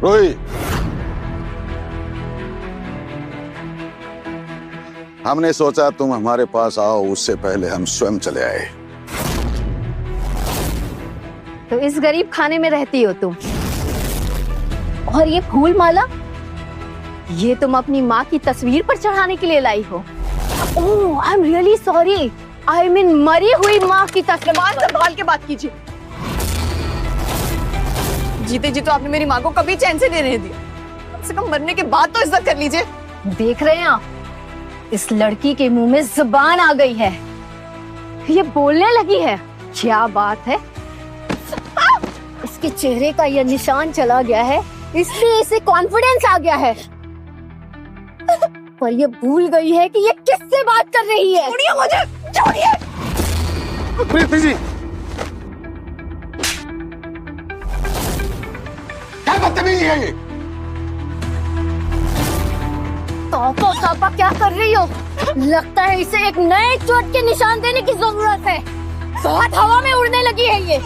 रोही, हमने सोचा तुम हमारे पास आओ उससे पहले हम स्वयं चले आए। तो इस गरीब खाने में रहती हो तुम, और ये फूल माला ये तुम अपनी माँ की तस्वीर पर चढ़ाने के लिए लाई हो। Oh, I am really sorry. I mean मरी हुई माँ की तस्वीर। संभाल के बात कीजिए। जीते जी तो आपने मेरी माँ को कभी चैन से नहीं दिया, कम से कम मरने के बाद तो इज्जत कर लीजिए। देख रहे हैं आप, इस लड़की के मुंह में जुबान आ गई है, ये बोलने लगी है। क्या बात है, इसके चेहरे का ये निशान चला गया है, इसलिए इसे कॉन्फिडेंस आ गया है, पर ये भूल गई है कि ये किससे बात कर रही है। छोड़िए मुझे, छोड़िए। प्रीति जी, क्या बदतमीजी है ये? तापा क्या कर रही हो? लगता है इसे एक नए चोट के निशान देने की जरूरत है। बहुत हवा में उड़ने लगी है ये।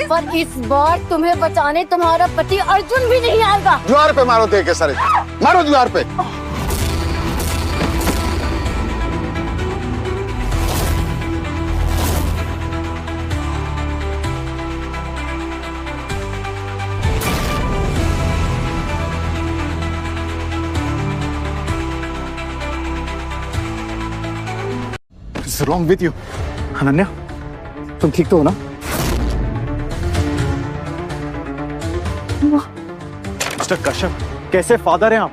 पर इस बार तुम्हें बचाने तुम्हारा पति अर्जुन भी नहीं आएगा। दीवार पे मारो, दे के सारे मारो दीवार पे। What's wrong with you? Ananya, तुम ठीक तो हो ना? मिस्टर कश्यप, कैसे फादर हैं आप?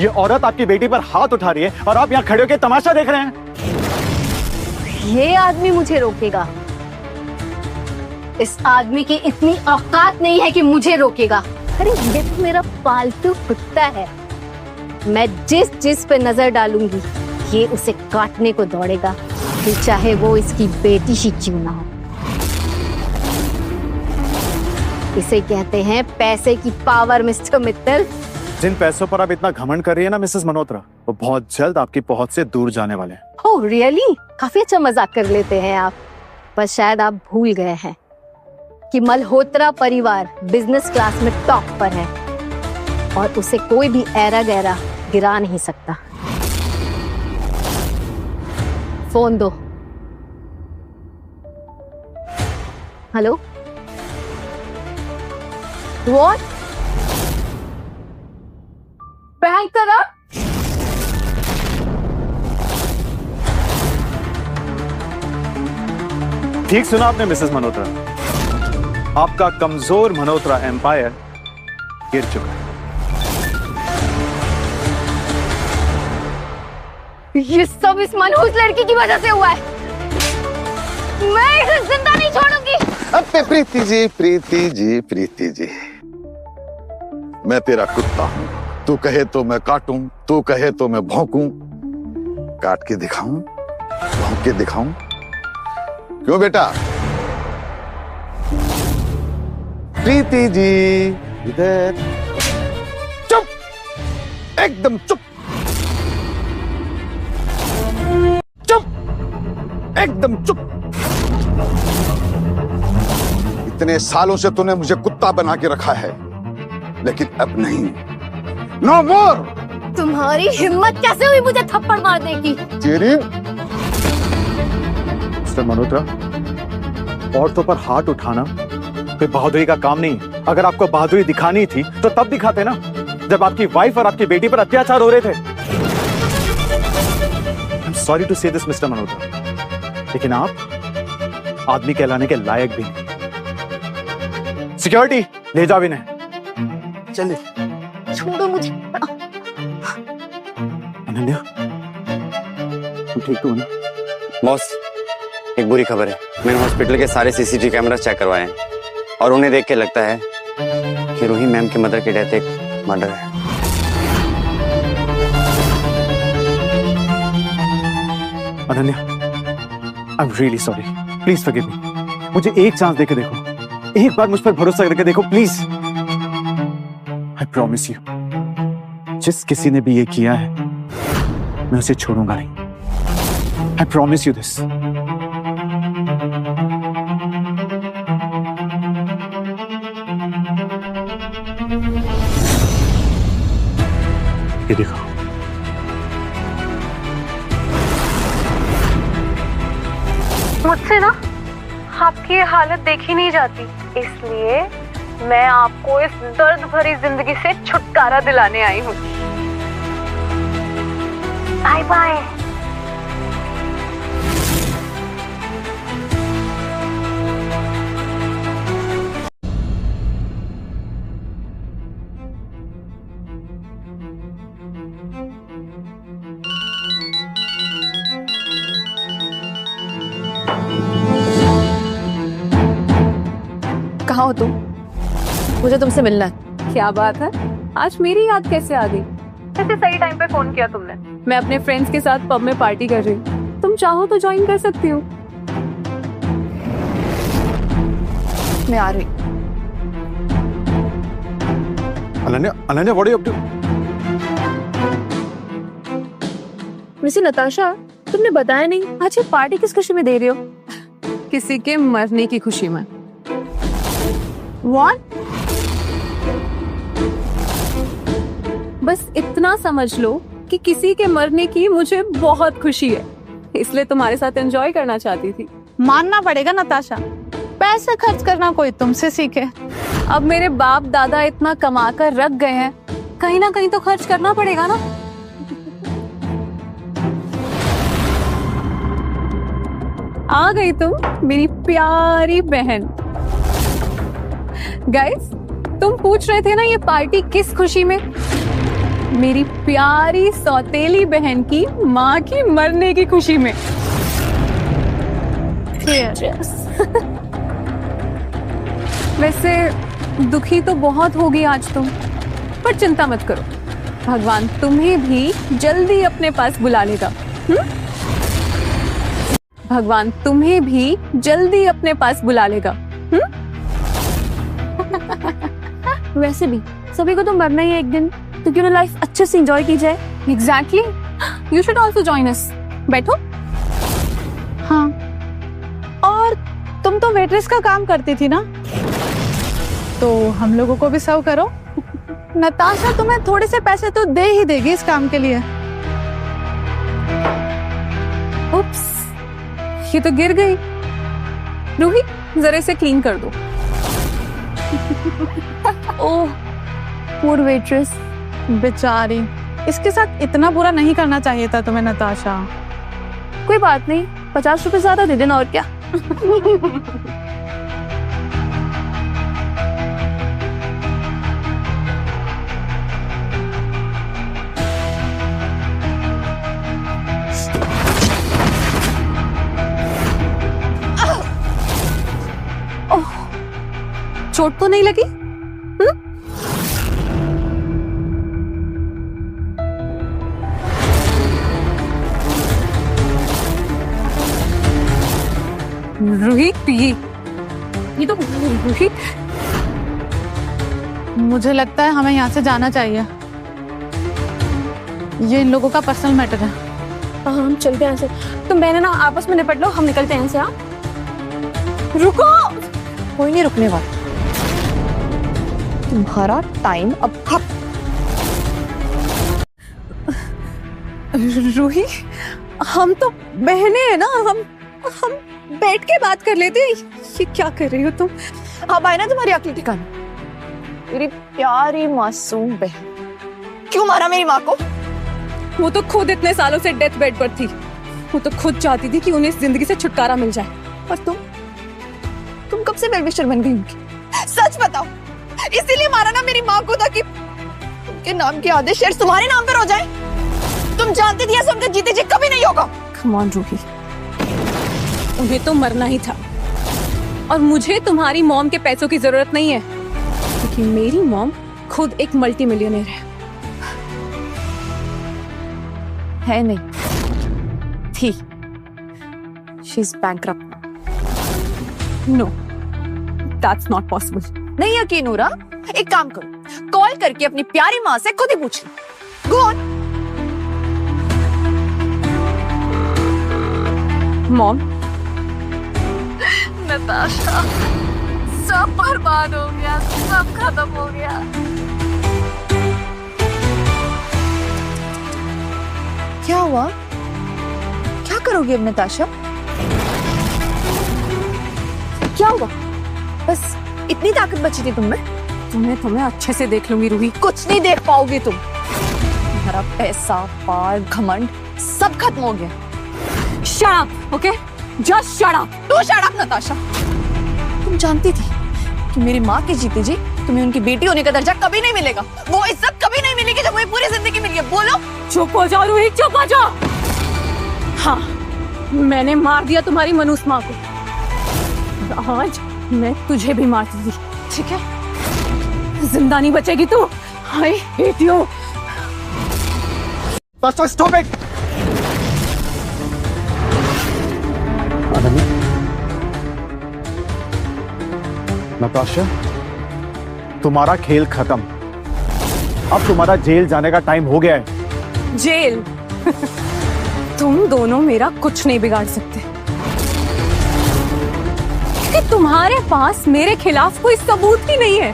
ये औरत आपकी बेटी पर हाथ उठा रही है और आप यहाँ खड़े होकर तमाशा देख रहे हैं। ये आदमी मुझे रोकेगा? इस आदमी की इतनी औकात नहीं है कि मुझे रोकेगा। अरे ये तो मेरा पालतू कुत्ता है, मैं जिस जिस पे नजर डालूंगी ये उसे काटने को दौड़ेगा, फिर चाहे वो इसकी बेटी ही क्यों ना हो। इसे कहते हैं पैसे की पावर मिस्टर मित्तल। जिन पैसों पर आप इतना घमंड कर रही है ना मिसेस मल्होत्रा, वो बहुत जल्द आपकी पहुंच से दूर जाने वाले हैं। Oh really? काफी अच्छा मजाक कर लेते हैं आप, पर शायद आप भूल गए हैं कि मल्होत्रा परिवार बिजनेस क्लास में टॉप पर है और उसे कोई भी ऐरा गैरा गिरा नहीं सकता। फोन दो। Hello, what? बैंक करा? ठीक सुना आपने मिसेस मल्होत्रा, आपका कमजोर मल्होत्रा एम्पायर गिर चुका है। ये सब इस मनहूस लड़की की वजह से हुआ है। मैं इसे जिंदा नहीं छोड़ूंगी। अबे प्रीति जी, प्रीति जी, प्रीति जी, मैं तेरा कुत्ता हूँ। तू कहे तो मैं काटूं, तू कहे तो मैं भौंकूं, काट के दिखाऊं, भौंक के दिखाऊं। क्यों बेटा? प्रीति जी इधर। चुप, एकदम चुप, चुप, एकदम चुप। इतने सालों से तूने मुझे कुत्ता बना के रखा है, लेकिन अब नहीं। नो मोर। तुम्हारी हिम्मत कैसे हुई मुझे थप्पड़ मारने की? तेरी मिस्टर मल्होत्रा, औरतों पर हाथ उठाना कोई बहादुरी का काम नहीं। अगर आपको बहादुरी दिखानी थी तो तब दिखाते ना, जब आपकी वाइफ और आपकी बेटी पर अत्याचार हो रहे थे। आई एम सॉरी टू से दिस मिस्टर मल्होत्रा, लेकिन आप आदमी कहलाने के लायक भी नहीं। सिक्योरिटी, ले जाओ इन्हें। चलिए। छोड़ो मुझे। अनन्या, तुम ठीक तो हो ना? बॉस, एक बुरी खबर है। मैंने हॉस्पिटल के सारे सीसीटीवी कैमरा चेक करवाए हैं और उन्हें देख के लगता है कि रूही मैम की मदर की डेथ एक मर्डर है। अनन्या, आई am really sorry, please forgive me. मुझे एक चांस देके देखो, एक बार मुझ पर भरोसा करके देखो प्लीज। आई प्रॉमिस यू, जिस किसी ने भी ये किया है मैं उसे छोड़ूंगा नहीं। I promise you this. ये देखो, मुझसे ना आपकी ये हालत देखी नहीं जाती, इसलिए मैं आपको इस दर्द भरी जिंदगी से छुटकारा दिलाने आई हूँ। Bye bye. कहाँ हो तुम? मुझे तुमसे मिलना है। क्या बात है, आज मेरी याद कैसे आ गई? ऐसे सही टाइम पे फोन किया तुमने। मैं अपने फ्रेंड्स के साथ पब में पार्टी कर रही हूँ, तुम चाहो तो ज्वाइन कर सकती हो। मैं आ रही। Ananya, Ananya, what are you up to? वैसे नताशा, तुमने बताया नहीं आज ये पार्टी किस खुशी में दे रही हो? किसी के मरने की खुशी में। What? बस इतना समझ लो कि किसी के मरने की मुझे बहुत खुशी है, इसलिए तुम्हारे साथ एंजॉय करना चाहती थी। मानना पड़ेगा नताशा, पैसे खर्च करना कोई तुमसे सीखे। अब मेरे बाप दादा इतना कमा कर रख गए हैं, कहीं ना कहीं तो खर्च करना पड़ेगा ना। आ गई तुम, मेरी प्यारी बहन। गाइस, तुम पूछ रहे थे ना ये पार्टी किस खुशी में? मेरी प्यारी सौतेली बहन की माँ की मरने की खुशी में। वैसे दुखी तो बहुत होगी आज तुम, पर चिंता मत करो, भगवान तुम्हें भी जल्दी अपने पास बुला लेगा। भगवान तुम्हें भी जल्दी अपने पास बुला लेगा। वैसे भी सभी को तो मरना ही है एक दिन, तो क्यों ना लाइफ अच्छे से एंजॉय की जाए। Exactly, you should also join us. बैठो। हाँ, और तुम तो वेट्रेस का काम करती थी ना, तो हम लोगों को भी सर्व करो। नताशा तुम्हें थोड़े से पैसे तो दे ही देगी इस काम के लिए। उप्स, ये तो गिर गई। रूही, जरा इसे क्लीन कर दो। ओह, पूर वेट्रेस। बेचारी, इसके साथ इतना बुरा नहीं करना चाहिए था तुम्हें नताशा। कोई बात नहीं, 50 रुपए ज्यादा दे देना और क्या। चोट तो नहीं लगी? रूही, ये तो रूही। मुझे लगता है हमें यहाँ से जाना चाहिए, ये इन लोगों का पर्सनल मैटर है। हाँ, हम चलते हैं यहाँ से। तुम बहनें ना आपस में निपट लो, हम निकलते हैं यहाँ से। हाँ, रुको। कोई नहीं रुकने वाला, तुम्हारा टाइम अब खत्म। रूही, हम तो बहनें हैं ना, हम बैठ के बात कर लेते हैं। ये क्या कर रही हो तुम? अब आए ना तुम्हारी अक्ल ठिकाने। मेरी प्यारी मासूम बहन, क्यों मारा मेरी माँ को? वो तो खुद इतने सालों से डेथ बेड पर थी, वो तो खुद चाहती थी कि उन्हें इस जिंदगी से छुटकारा मिल जाए। और तुम कब से वेलविशर बन गई उनकी? सच बताओ, इसीलिए मारा ना मेरी माँ को, ताकि उनके नाम के आधे शेयर तुम्हारे नाम पर हो जाए? तुम जानती थी ऐसा उनका जीते जी कभी नहीं होगा। कम ऑन रूही, उन्हें तो मरना ही था, और मुझे तुम्हारी मॉम के पैसों की जरूरत नहीं है, क्योंकि मेरी मॉम खुद एक मल्टी मिलियनेयर है नहीं, थी। She is bankrupt. No, that's not possible. नहीं यकीन हो रहा? एक काम करो, कॉल करके अपनी प्यारी माँ से खुद ही पूछ लो। Go on. मॉम, नताशा, सब बर्बाद हो गया, सब खत्म हो गया। क्या हुआ? क्या करोगी अब नताशा? क्या हुआ? बस इतनी ताकत बची थी तुम में? तुम्हें अच्छे से देख लूंगी रूही। कुछ नहीं देख पाओगी तुम। तुम्हारा पैसा, पार, घमंड सब खत्म हो गया। Shut up, okay? Just shut up. तू शट अप नताशा। तुम जानती थी कि मेरी माँ की जीते जी तुम्हें उनकी बेटी होने का दर्जा कभी नहीं मिलेगा, वो इज्जत कभी नहीं मिलेगी जो मुझे पूरी जिंदगी मिली है। बोलो। चुप हो जाओ रूही, चुप हो जाओ। हाँ, मैंने मार दिया तुम्हारी मनुष्य माँ को। आज मैं तुझे भी मारती थी, ठीक है? जिंदा नहीं बचेगी तू। I hate you. Tasha, stop it! Ananya, Natasha, तुम्हारा खेल खत्म। अब तुम्हारा जेल जाने का टाइम हो गया है। जेल? तुम दोनों मेरा कुछ नहीं बिगाड़ सकते कि तुम्हारे पास मेरे खिलाफ कोई सबूत ही नहीं है।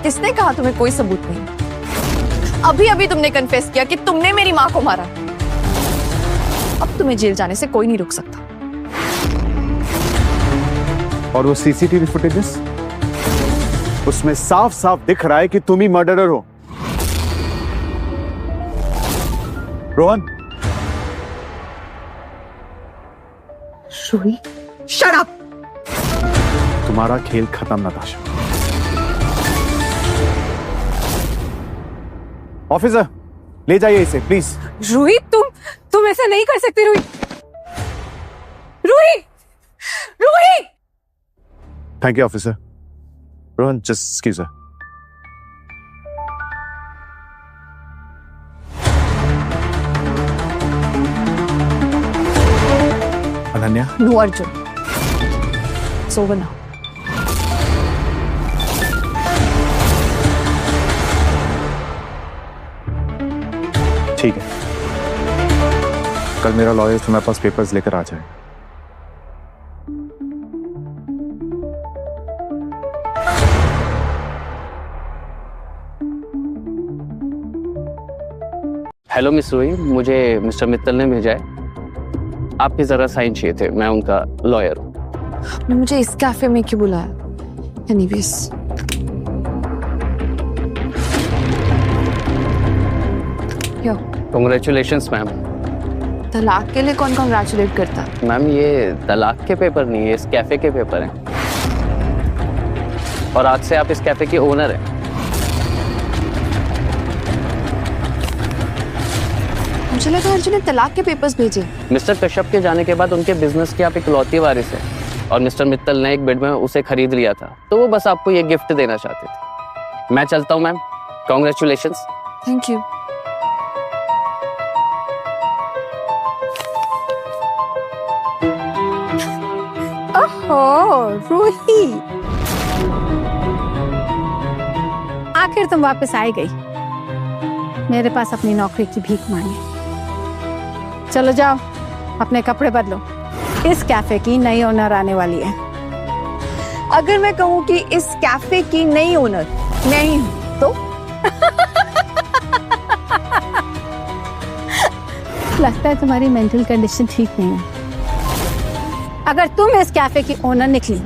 किसने कहा तुम्हें कोई सबूत नहीं? अभी अभी तुमने कन्फेस किया कि तुमने मेरी माँ को मारा। अब तुम्हें जेल जाने से कोई नहीं रोक सकता। और वो सीसीटीवी फुटेजेस, उसमें साफ साफ दिख रहा है कि तुम ही मर्डरर हो। Rohan, Ruhi, shut up. तुम्हारा खेल खत्म नताशा। ऑफिसर, ले जाइए इसे प्लीज। रूही, तुम ऐसा नहीं कर सकती Ruhi. Ruhi, Ruhi. Thank you officer. Rohan, just excuse her. Ananya, no Arjun, it's over now. ठीक है, कल मेरा लॉयर तुम्हारे पास पेपर्स लेकर आ जाएगा। हेलो मिस रूही, मुझे मिस्टर मित्तल ने भेजा है। आपके जरा साइन चाहिए थे, मैं उनका लॉयर हूँ। मुझे इस कैफे में क्यों बुलाया? एनीवेज, क्यों? Congratulations ma'am. तलाक के लिए कौन कांग्रेचुलेट करता है? मैम, ये तलाक के पेपर नहीं है, इस कैफे के पेपर हैं। और आज से आप इस कैफे की ओनर हैं। मुझे लगा अर्जुन ने तलाक के पेपर्स भेजे। मिस्टर कश्यप के जाने के बाद उनके बिजनेस की आप इकलौती वारिस हैं और मिस्टर मित्तल ने एक बिड में उसे खरीद लिया था, तो वो बस आपको ये गिफ्ट देना चाहते थे। मैं चलता हूँ मैम, कांग्रेचुलेशंस। Thank you. ओहो रूही, आखिर तुम वापस आई गई मेरे पास अपनी नौकरी की भीख मांगे। चलो जाओ, अपने कपड़े बदलो, इस कैफे की नई ओनर आने वाली है। अगर मैं कहूँ कि इस कैफे की नई ओनर मैं ही हूँ तो? लगता है तुम्हारी मेंटल कंडीशन ठीक नहीं है। अगर तुम इस कैफे की ओनर निकली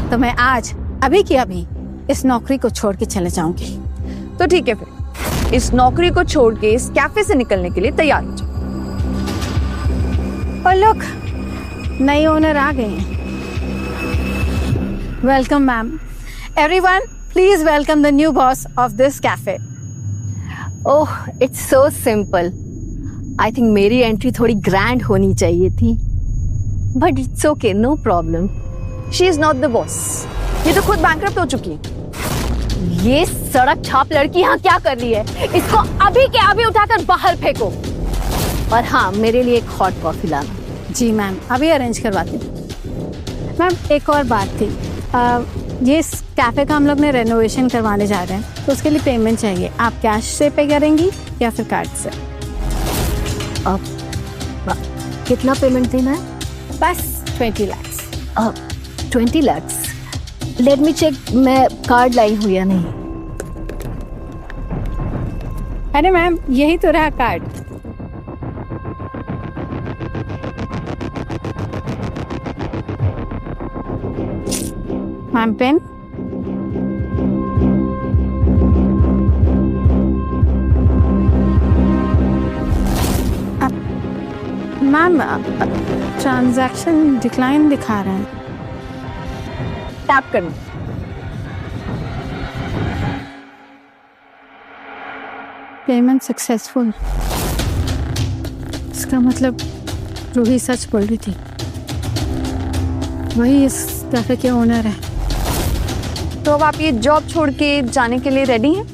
तो मैं आज अभी की अभी इस नौकरी को छोड़ के चले जाऊंगी। तो ठीक है, फिर इस नौकरी को छोड़ के इस कैफे से निकलने के लिए तैयार हो जाओ। और लोग, नई ओनर आ गए हैं। Welcome ma'am. Everyone, please welcome the new boss of this cafe. Oh, it's so simple. I think मेरी एंट्री थोड़ी ग्रैंड होनी चाहिए थी, but it's okay, no problem. She is not the boss. ये तो खुद बैंकरप्ट हो चुकी है। ये सड़क छाप लड़की यहाँ क्या कर रही है? इसको अभी के अभी उठाकर बाहर फेंको। और हाँ, मेरे लिए एक हॉट कॉफी लाना। जी मैम, अभी अरेंज करवाती हूँ। मैम, एक और बात थी, ये इस कैफे का हम लोग ने रेनोवेशन करवाने जा रहे हैं, तो उसके लिए पेमेंट चाहिए। आप कैश से पे करेंगी या फिर कार्ड से? अब कितना पेमेंट देना है? बस 20 lakhs। 20 lakhs। Let me check, मैं कार्ड लाई हूँ या नहीं। अरे मैम, यही तो रहा card. Ma'am pen. Ma'am transaction decline दिखा रहा है। टैप करना। Payment successful. इसका मतलब रूही सच बोल रही थी, वही इस कैफे के ओनर है। तो अब आप ये जॉब छोड़ के जाने के लिए रेडी हैं?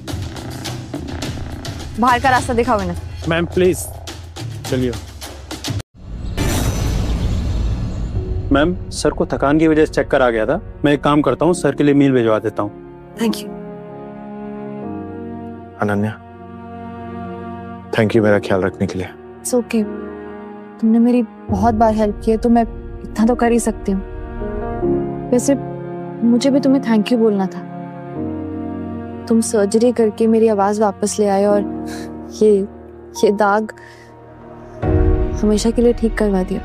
बाहर का रास्ता दिखाओ इन्हें। मैम प्लीज चलिए। मैम सर को थकान की वजह से चक्कर आ गया था। मैं एक काम करता हूँ, सर के लिए मील भिजवा देता हूँ। Thank you. Ananya, thank you मेरा ख्याल रखने के लिए। It's okay. तुमने मेरी बहुत बार हेल्प की है, तो मैं इतना तो कर ही सकती हूँ। वैसे मुझे भी तुम्हें थैंक यू बोलना था। तुम सर्जरी करके मेरी आवाज वापस ले आए और ये दाग हमेशा के लिए ठीक करवा दिया।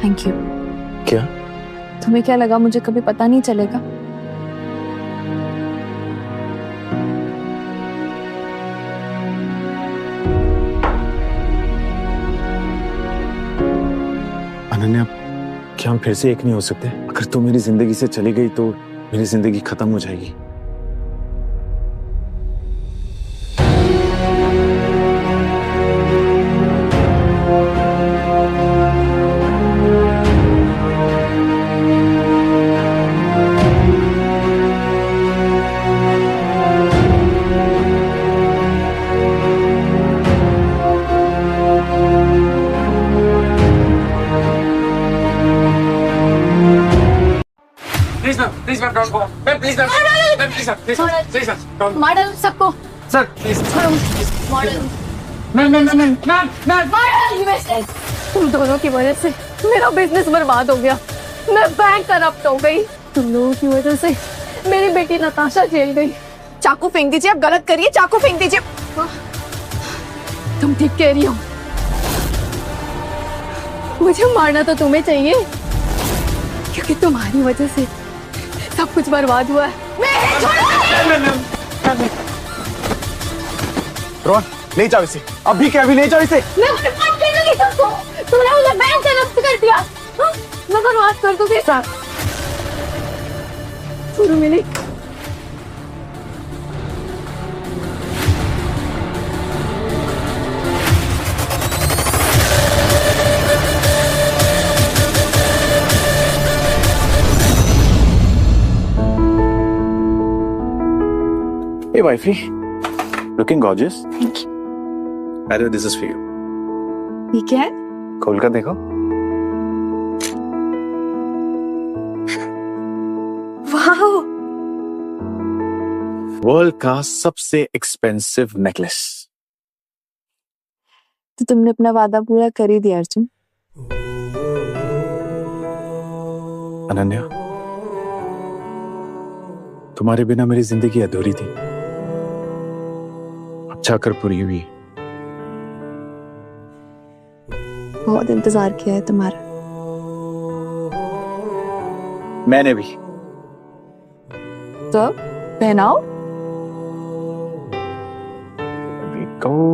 Thank you. क्या? तुम्हें क्या लगा मुझे कभी पता नहीं चलेगा? अनन्या, क्या हम फिर से एक नहीं हो सकते? अगर तू मेरी जिंदगी से चली गई तो मेरी जिंदगी खत्म हो जाएगी। मॉडल सबको सर मॉडल तुम दोनों की वजह से मेरा बिजनेस बर्बाद हो गया। मैं बैंक करप्ट हो गई। तुम लोगों की वजह से मेरी बेटी नताशा जेल गई। चाकू फेंक दीजिए, आप गलत करिए। चाकू फेंक दीजिए। तुम ठीक कह रही हो। मुझे मारना तो तुम्हें चाहिए, क्योंकि तुम्हारी वजह से सब कुछ बर्बाद हुआ है। रोहन, ले जाओ इसे। अभी क्या? अभी ले जाओ इसे। मैं बर्बाद कर दूंगी तुमको। तुमने मुझे बैंक करप्ट कर दिया। हाँ? मैं बर्बाद कर दूंगी सब। शुरू मिली। Hey wifey, looking gorgeous. Thank you. By the way, this is for you. ये क्या है? खोल कर देखो। वाह, वर्ल्ड का सबसे एक्सपेंसिव नेकलेस। तो तुमने अपना वादा पूरा कर ही दिया अर्जुन। अनन्या, तुम्हारे बिना मेरी जिंदगी अधूरी थी, अब जाकर पूरी हुई। बहुत इंतजार किया है तुम्हारा। मैंने भी। तो पहनाओ। Go.